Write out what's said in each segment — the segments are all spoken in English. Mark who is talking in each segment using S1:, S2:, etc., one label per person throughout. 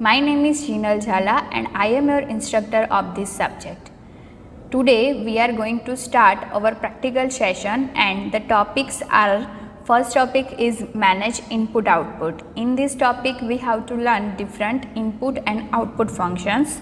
S1: My name is Sheenal Jhala and I am your instructor of this subject. Today we are going to start our practical session and the topics are, first topic is manage input output. In this topic we have to learn different input and output functions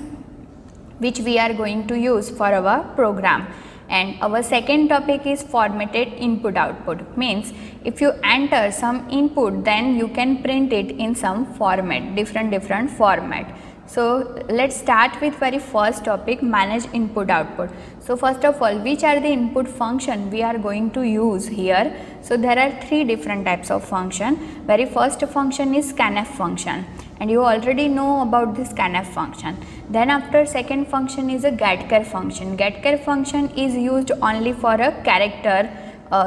S1: which we are going to use for our program. And our second topic is formatted input output, means if you enter some input then you can print it in some format, different format. So let's start with very first topic, manage input output. So first of all, which are the input function we are going to use here? So there are three different types of function. Very first function is scanf function and you already know about this scanf function. Then after second function is a getchar function. Getchar function is used only for a character,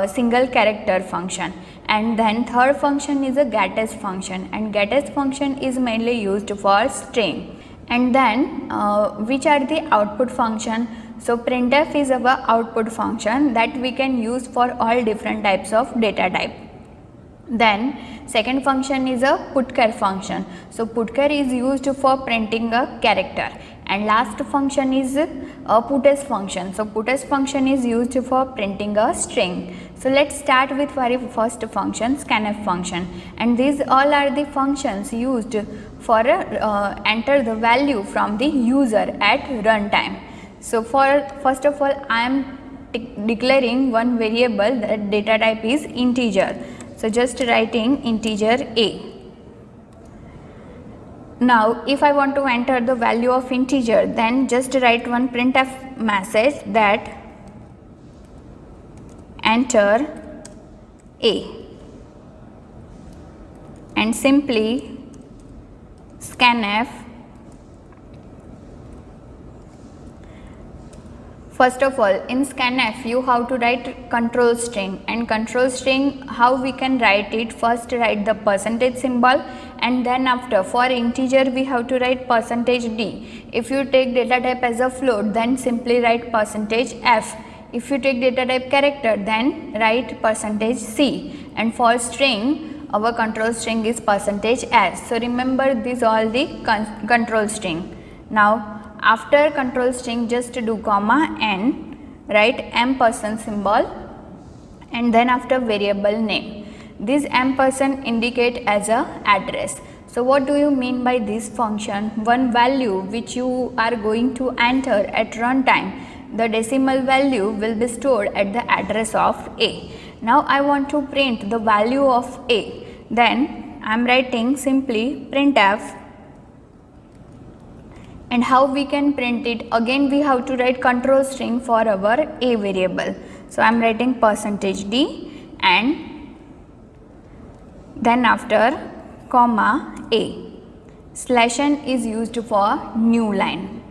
S1: single character function. And then third function is a gettest function, and gettest function is mainly used for string. And then which are the output function? So printf is our output function that we can use for all different types of data type. Then second function is a putchar function. So putchar is used for printing a character. And last function is a putS function. So putS function is used for printing a string. So let's start with very first function, scanf function. And these all are the functions used for enter the value from the user at runtime. So for first of all, I am declaring one variable that data type is integer. So just writing integer a. Now if I want to enter the value of integer, then just write one printf message that enter a and simply scanf. First of all, in scanf you have to write control string, and control string how we can write it? First write the percentage symbol and then after for integer we have to write %d. If you take data type as a float then simply write %f. If you take data type character then write %c, and for string our control string is %s. So remember these all the control string. Now after control string just do comma n, write ampersand symbol and then after variable name. This ampersand indicate as a address. So what do you mean by this function? One value which you are going to enter at runtime, the decimal value will be stored at the address of a. Now I want to print the value of a, then I am writing simply printf. And how we can print it? Again we have to write control string for our a variable. So I am writing %d and then after comma a. /n is used for new line.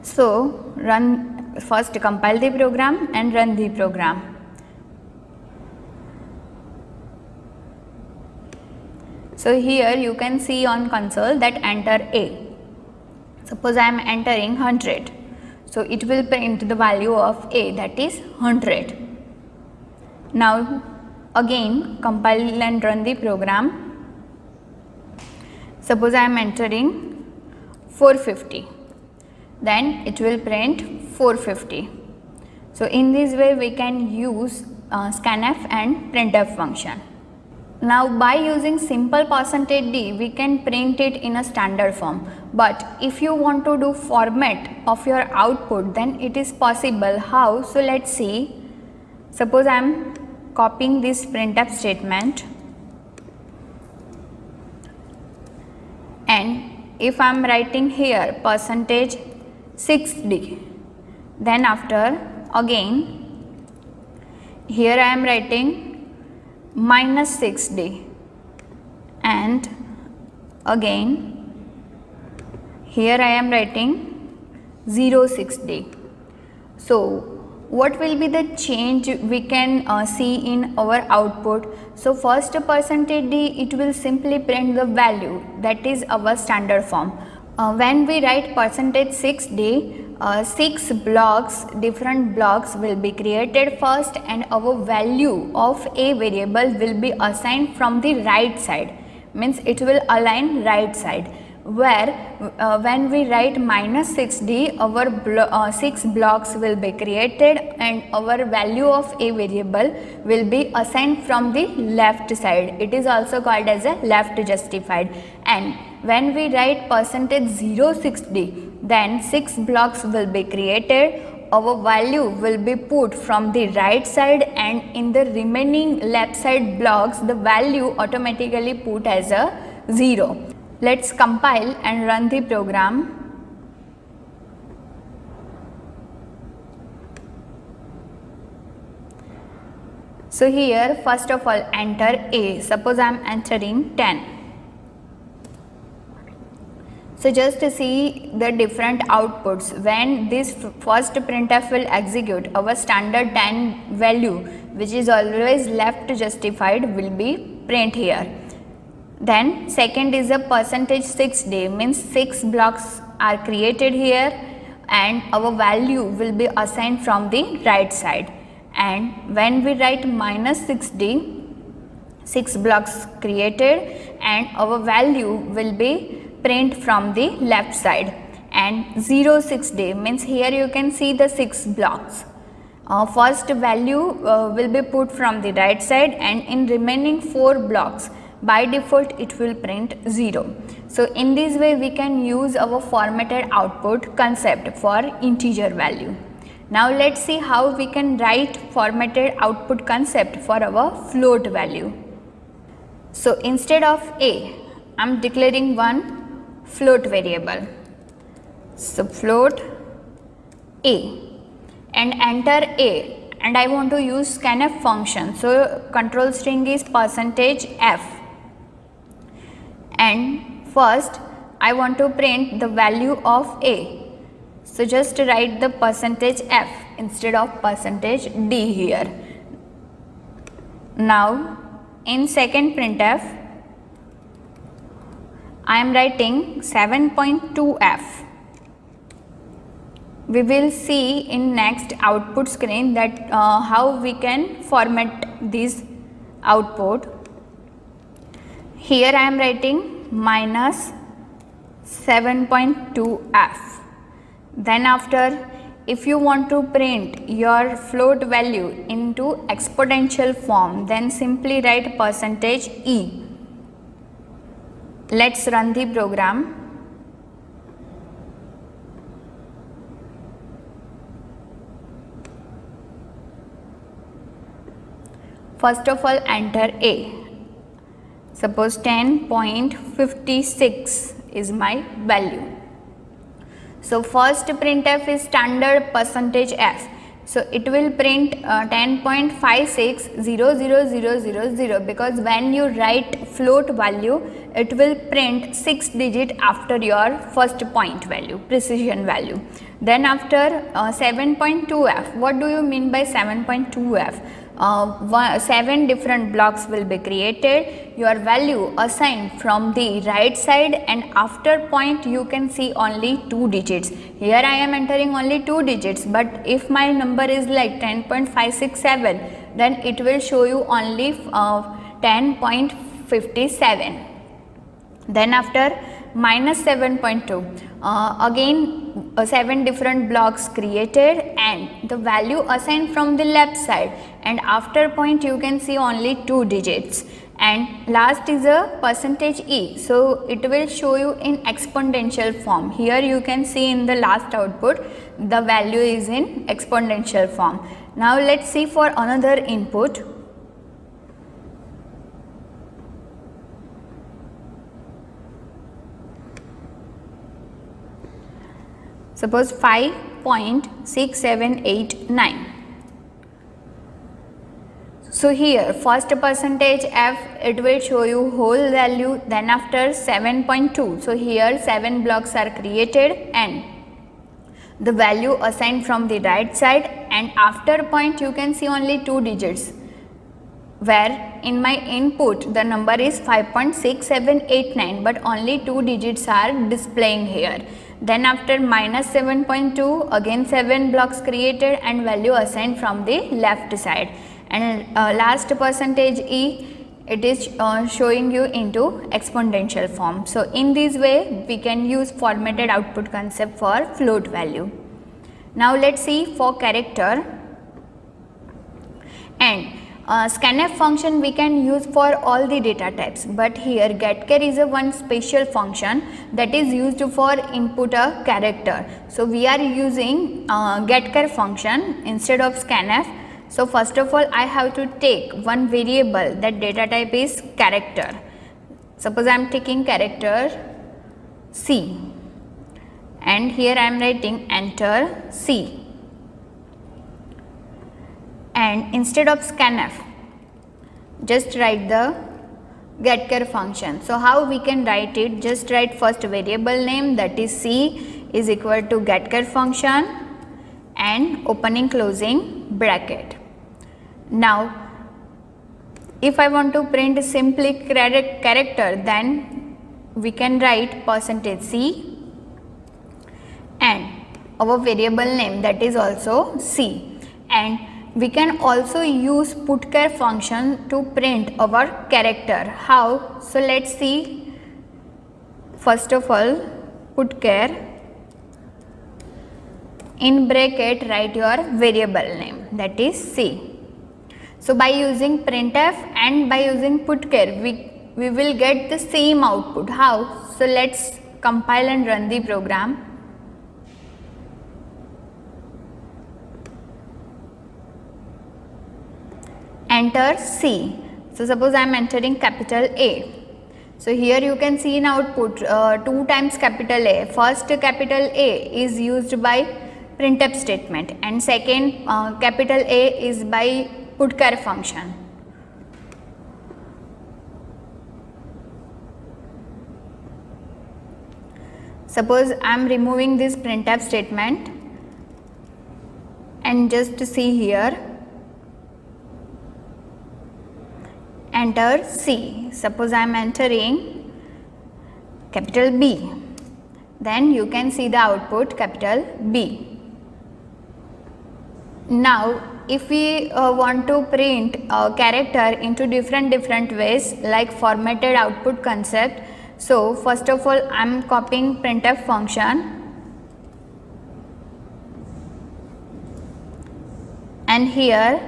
S1: So run, first compile the program and run the program. So here you can see on console that enter a. Suppose I am entering 100. So it will print the value of a, that is 100. Now again compile and run the program. Suppose I am entering 450. Then it will print 450. So in this way we can use scanf and printf function. Now by using simple %d we can print it in a standard form, but if you want to do format of your output then it is possible. How? So let's see. Suppose I am copying this printf statement and if I am writing here %6d, then after again here I am writing -6d and again here I am writing 06d. So what will be the change we can see in our output? So first %d it will simply print the value, that is our standard form. When we write %6d, 6 blocks, different blocks will be created first and our value of a variable will be assigned from the right side, means it will align right side. where when we write minus 6d, our 6 blocks will be created and our value of a variable will be assigned from the left side. It is also called as a left justified. And when we write percentage 06d, then 6 blocks will be created. Our value will be put from the right side, and in the remaining left side blocks the value automatically put as a 0. Let's compile and run the program. So here first of all enter A. Suppose I am entering 10. So just to see the different outputs, when this first printf will execute, our standard 10 value, which is always left justified, will be print here. Then second is a percentage 6d, means 6 blocks are created here and our value will be assigned from the right side. And when we write minus 6d, 6 blocks created and our value will be print from the left side. And 06d means here you can see the 6 blocks. First value will be put from the right side, and in remaining 4 blocks by default it will print 0. So in this way we can use our formatted output concept for integer value. Now let's see how we can write formatted output concept for our float value. So instead of a, I am declaring one float variable. So float a and enter a, and I want to use scanf function. So control string is percentage %f, and first I want to print the value of a. So just write the percentage %f instead of percentage %d here. Now in second printf I am writing 7.2f. We will see in next output screen that how we can format this output. Here I am writing minus 7.2f. Then after, if you want to print your float value into exponential form, then simply write percentage %e. Let's run the program. First of all enter a. Suppose 10.56 is my value. So first printf is standard percentage %f. So it will print 10.560000 because when you write float value, it will print 6 digit after your first point value, precision value. Then after 7.2f, what do you mean by 7.2f? 7 different blocks will be created, your value assigned from the right side, and after point you can see only 2 digits. Here I am entering only 2 digits, but if my number is like 10.567, then it will show you only 10.57. Then after minus 7.2, again 7 different blocks created and the value assigned from the left side, and after point you can see only 2 digits. And last is a percentage %e, so it will show you in exponential form. Here you can see in the last output the value is in exponential form. Now let's see for another input. Suppose 5.6789. So here first percentage %f, it will show you whole value, then after 7.2. So here 7 blocks are created and the value assigned from the right side, and after point you can see only 2 digits, where in my input the number is 5.6789 but only 2 digits are displaying here. Then after minus 7.2, again 7 blocks created and value assigned from the left side. And last percentage %e, it is showing you into exponential form. So in this way we can use formatted output concept for float value. Now let's see for character. And scanf function we can use for all the data types, but here getchar is a one special function that is used for input a character. So we are using getchar function instead of scanf. So first of all I have to take one variable, that data type is character. Suppose I am taking character C, and here I am writing enter C, and instead of scanf just write the getchar function. So how we can write it? Just write first variable name, that is C, is equal to getchar function and opening closing bracket. Now if I want to print simply character, then we can write %C and our variable name, that is also C, and we can also use putchar function to print our character. How? So let's see. First of all, putchar, in bracket write your variable name, that is C. So by using printf and by using putchar we will get the same output. How? So let's compile and run the program. Enter C. So suppose I am entering capital A. So here you can see in output 2 times capital A. First capital A is used by printf statement and second capital A is by putchar function. Suppose I am removing this printf statement and just see here, enter C. Suppose I am entering capital B, then you can see the output capital B. Now if we want to print a character into different ways like formatted output concept, so first of all I am copying printf function and here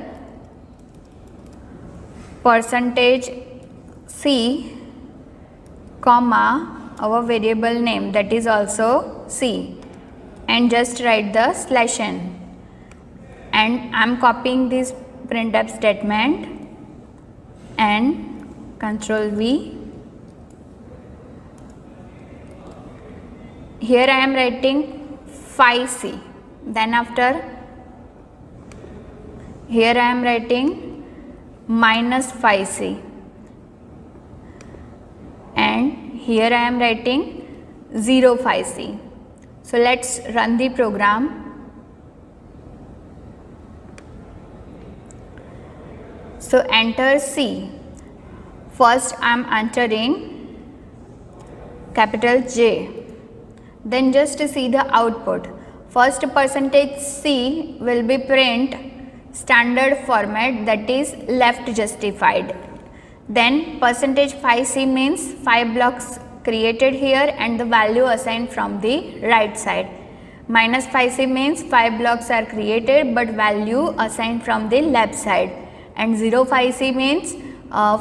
S1: %C comma our variable name, that is also C, and just write the /n, and I am copying this printf statement and Control V. Here I am writing phi C, then after here I am writing -phi C, and here I am writing 0 phi C. So let's run the program. So enter C. First I am entering capital J, then just see the output. First %C will be print standard format, that is left justified. Then %phi C means 5 blocks created here and the value assigned from the right side. -phi C means 5 blocks are created but value assigned from the left side. And 0 phi C means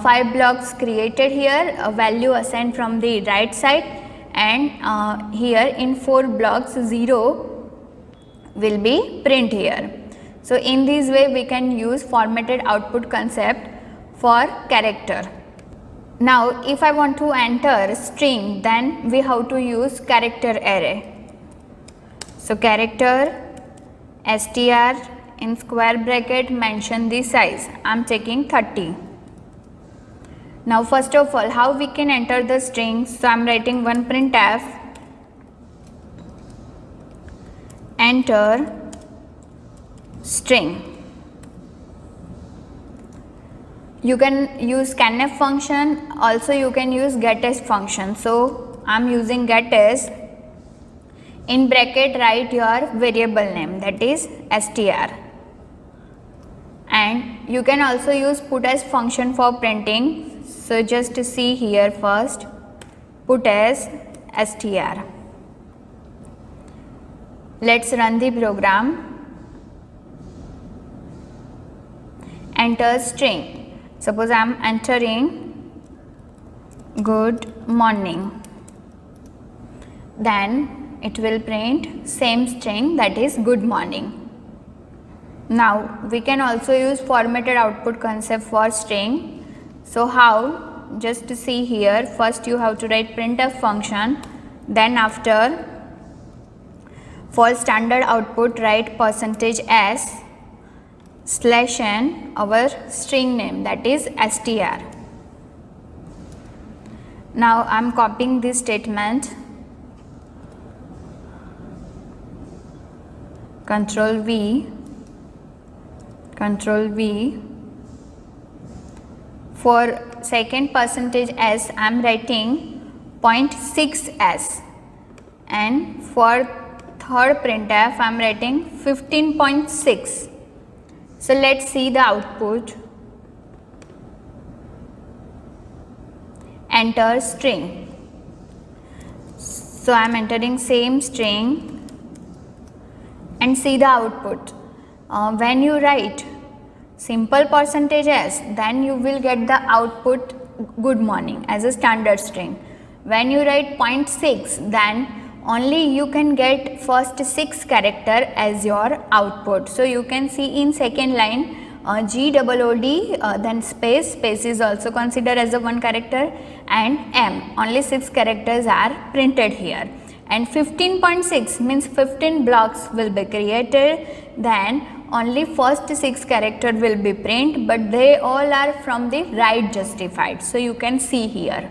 S1: 5 blocks created here, a value assigned from the right side, and here in 4 blocks 0 will be print here. So in this way we can use formatted output concept for character. Now if I want to enter string, then we have to use character array. So character str in square bracket mention the size, I am taking 30. Now first of all how we can enter the string? So I am writing one printf enter string. You can use scanf function, also you can use getAs function. So I am using getAs. In bracket write your variable name, that is str, and you can also use putAs function for printing. So just to see here first, put as str. Let's run the program. Enter string. Suppose I am entering good morning. Then it will print same string, that is good morning. Now we can also use formatted output concept for string. So how? Just to see here, first you have to write printf function, then after for standard output write %s /n our string name, that is str. Now I am copying this statement, Control V. For second %s I am writing 0.6s, and for third printf I am writing 15.6. So let's see the output. Enter string. So I am entering same string and see the output. When you write simple %s, then you will get the output good morning as a standard string. When you write 0.6, then only you can get first 6 character as your output. So you can see in second line GOOD, then space is also considered as a 1 character, and M, only 6 characters are printed here. And 15.6 means 15 blocks will be created, then only first 6 character will be print, but they all are from the right justified. So you can see here.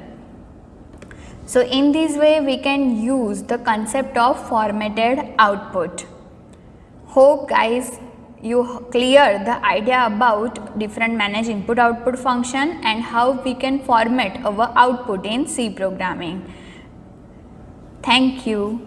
S1: So in this way we can use the concept of formatted output. Hope guys you clear the idea about different manage input output function and how we can format our output in C programming. Thank you.